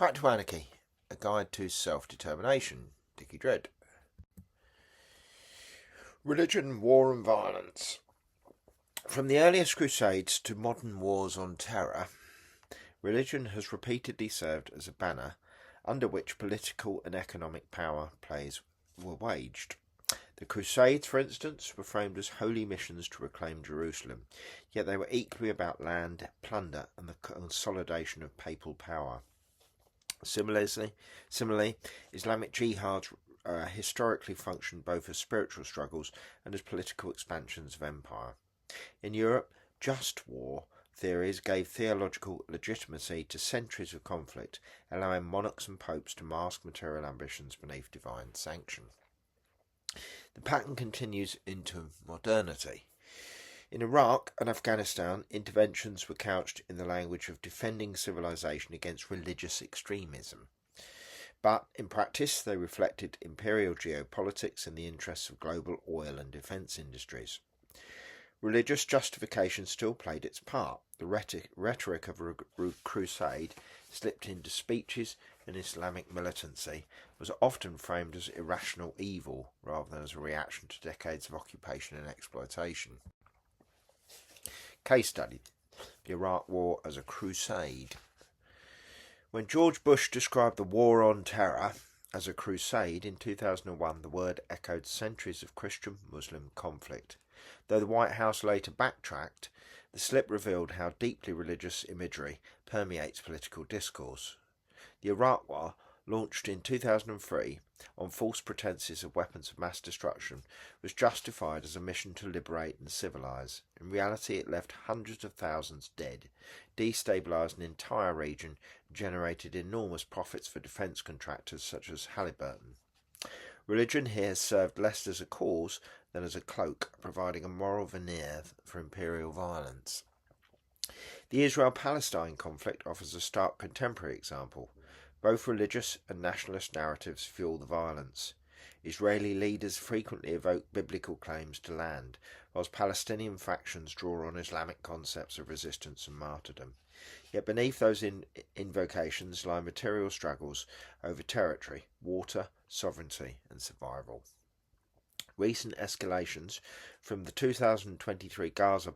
Back to Anarchy, a guide to self-determination. Dickie Dredd. Religion, war and violence. From the earliest crusades to modern wars on terror, religion has repeatedly served as a banner under which political and economic power plays were waged. The Crusades, for instance, were framed as holy missions to reclaim Jerusalem, yet they were equally about land, plunder and the consolidation of papal power. Similarly, Islamic jihads historically functioned both as spiritual struggles and as political expansions of empire. In Europe, just war theories gave theological legitimacy to centuries of conflict, allowing monarchs and popes to mask material ambitions beneath divine sanction. The pattern continues into modernity. In Iraq and Afghanistan, interventions were couched in the language of defending civilization against religious extremism. But in practice, they reflected imperial geopolitics and the interests of global oil and defence industries. Religious justification still played its part. The rhetoric of a crusade slipped into speeches, and Islamic militancy was often framed as irrational evil rather than as a reaction to decades of occupation and exploitation. Case study: the Iraq War as a crusade. When George Bush described the War on Terror as a crusade in 2001, the word echoed centuries of Christian-Muslim conflict. Though the White House later backtracked, the slip revealed how deeply religious imagery permeates political discourse. The Iraq War, launched in 2003 on false pretences of weapons of mass destruction, was justified as a mission to liberate and civilise. In reality, it left hundreds of thousands dead, destabilised an entire region, and generated enormous profits for defence contractors such as Halliburton. Religion here served less as a cause than as a cloak, providing a moral veneer for imperial violence. The Israel-Palestine conflict offers a stark contemporary example. Both religious and nationalist narratives fuel the violence. Israeli leaders frequently evoke biblical claims to land, whilst Palestinian factions draw on Islamic concepts of resistance and martyrdom. Yet beneath those invocations lie material struggles over territory, water, sovereignty and survival. Recent escalations, from the 2023 Gaza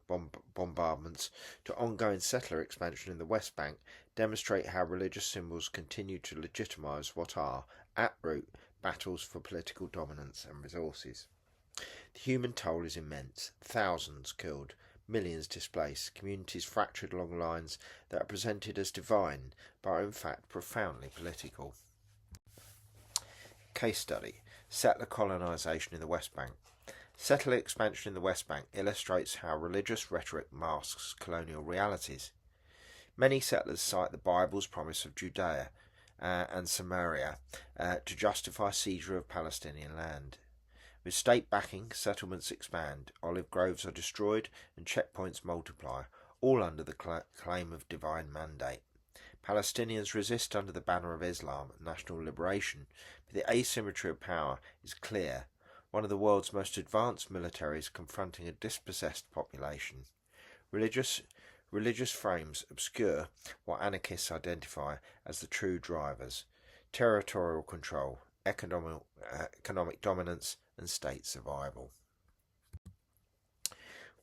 bombardments to ongoing settler expansion in the West Bank, demonstrate how religious symbols continue to legitimise what are, at root, battles for political dominance and resources. The human toll is immense: thousands killed, millions displaced, communities fractured along lines that are presented as divine but are in fact profoundly political. Case study: settler colonisation in the West Bank. Settler expansion in the West Bank illustrates how religious rhetoric masks colonial realities. Many settlers cite the Bible's promise of Judea and Samaria to justify seizure of Palestinian land. With state backing, settlements expand, olive groves are destroyed and checkpoints multiply, all under the claim of divine mandate. Palestinians resist under the banner of Islam and national liberation, but the asymmetry of power is clear. One of the world's most advanced militaries confronting a dispossessed population. Religious frames obscure what anarchists identify as the true drivers: territorial control, economic dominance and state survival.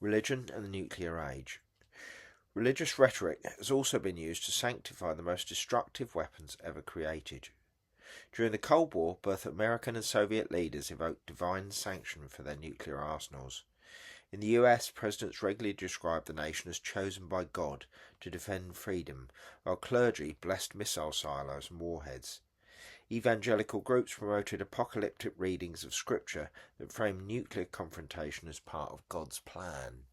Religion and the nuclear age. Religious rhetoric has also been used to sanctify the most destructive weapons ever created. During the Cold War, both American and Soviet leaders evoked divine sanction for their nuclear arsenals. In the US, presidents regularly described the nation as chosen by God to defend freedom, while clergy blessed missile silos and warheads. Evangelical groups promoted apocalyptic readings of scripture that framed nuclear confrontation as part of God's plan.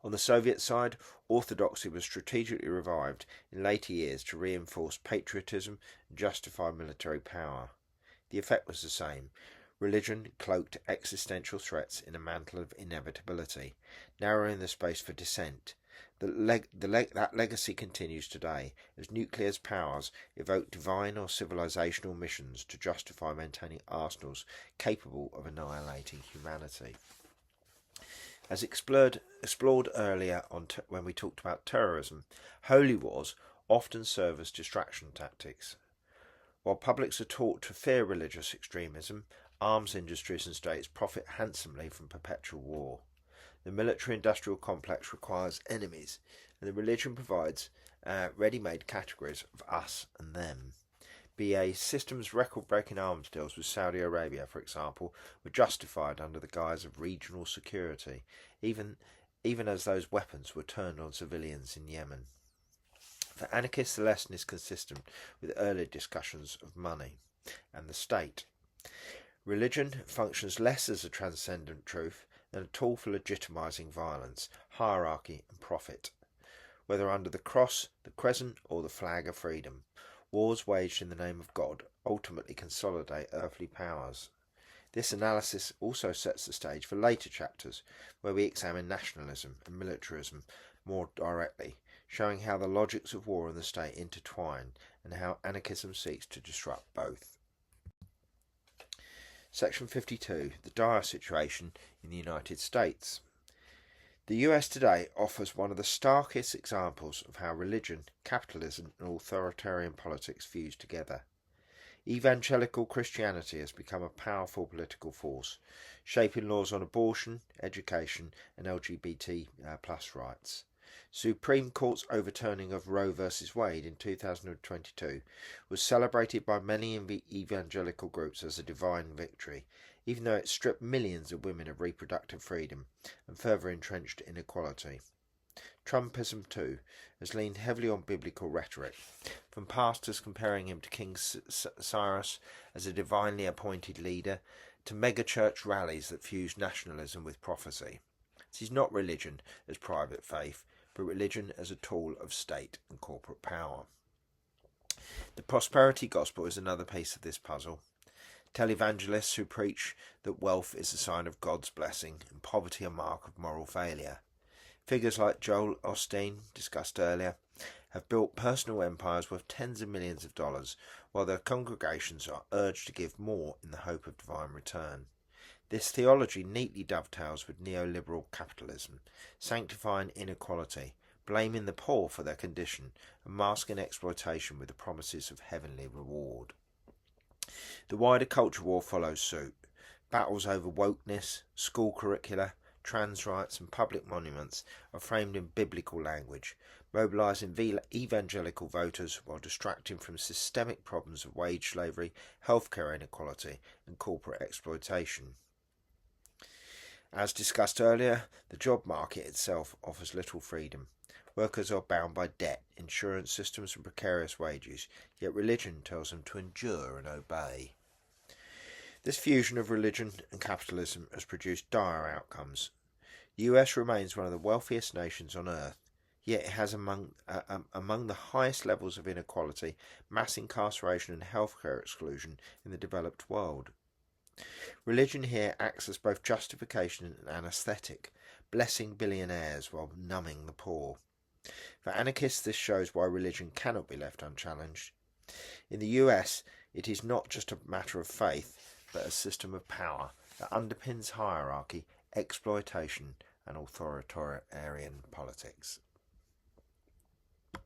On the Soviet side, orthodoxy was strategically revived in later years to reinforce patriotism and justify military power. The effect was the same. Religion cloaked existential threats in a mantle of inevitability, narrowing the space for dissent. That legacy continues today, as nuclear powers evoke divine or civilizational missions to justify maintaining arsenals capable of annihilating humanity. As explored earlier when we talked about terrorism, holy wars, often serve as distraction tactics. While publics are taught to fear religious extremism, arms industries and states profit handsomely from perpetual war. The military-industrial complex requires enemies, and the religion provides ready-made categories of us and them. BA Systems' record-breaking arms deals with Saudi Arabia, for example, were justified under the guise of regional security, even as those weapons were turned on civilians in Yemen. For anarchists, the lesson is consistent with earlier discussions of money and the state. Religion functions less as a transcendent truth than a tool for legitimising violence, hierarchy and profit. Whether under the cross, the crescent or the flag of freedom, wars waged in the name of God ultimately consolidate earthly powers. This analysis also sets the stage for later chapters, where we examine nationalism and militarism more directly, showing how the logics of war and the state intertwine and how anarchism seeks to disrupt both. Section 52. The dire situation in the United States. The US today offers one of the starkest examples of how religion, capitalism and authoritarian politics fuse together. Evangelical Christianity has become a powerful political force, shaping laws on abortion, education and LGBT plus rights. Supreme Court's overturning of Roe v. Wade in 2022 was celebrated by many evangelical groups as a divine victory, even though it stripped millions of women of reproductive freedom and further entrenched inequality. Trumpism, too, has leaned heavily on biblical rhetoric, from pastors comparing him to King Cyrus as a divinely appointed leader, to megachurch rallies that fuse nationalism with prophecy. This is not religion as private faith, but religion as a tool of state and corporate power. The prosperity gospel is another piece of this puzzle. Televangelists who preach that wealth is a sign of God's blessing and poverty a mark of moral failure. Figures like Joel Osteen, discussed earlier, have built personal empires worth tens of millions of dollars, while their congregations are urged to give more in the hope of divine return. This theology neatly dovetails with neoliberal capitalism, sanctifying inequality, blaming the poor for their condition, and masking exploitation with the promises of heavenly reward. The wider culture war follows suit. Battles over wokeness, school curricula, trans rights and public monuments are framed in biblical language, mobilising evangelical voters while distracting from systemic problems of wage slavery, healthcare inequality and corporate exploitation. As discussed earlier, the job market itself offers little freedom. Workers are bound by debt, insurance systems and precarious wages, yet religion tells them to endure and obey. This fusion of religion and capitalism has produced dire outcomes. The US remains one of the wealthiest nations on earth, yet it has among the highest levels of inequality, mass incarceration and healthcare exclusion in the developed world. Religion here acts as both justification and anaesthetic, blessing billionaires while numbing the poor. For anarchists, this shows why religion cannot be left unchallenged. In the US, it is not just a matter of faith, but a system of power that underpins hierarchy, exploitation and authoritarian politics.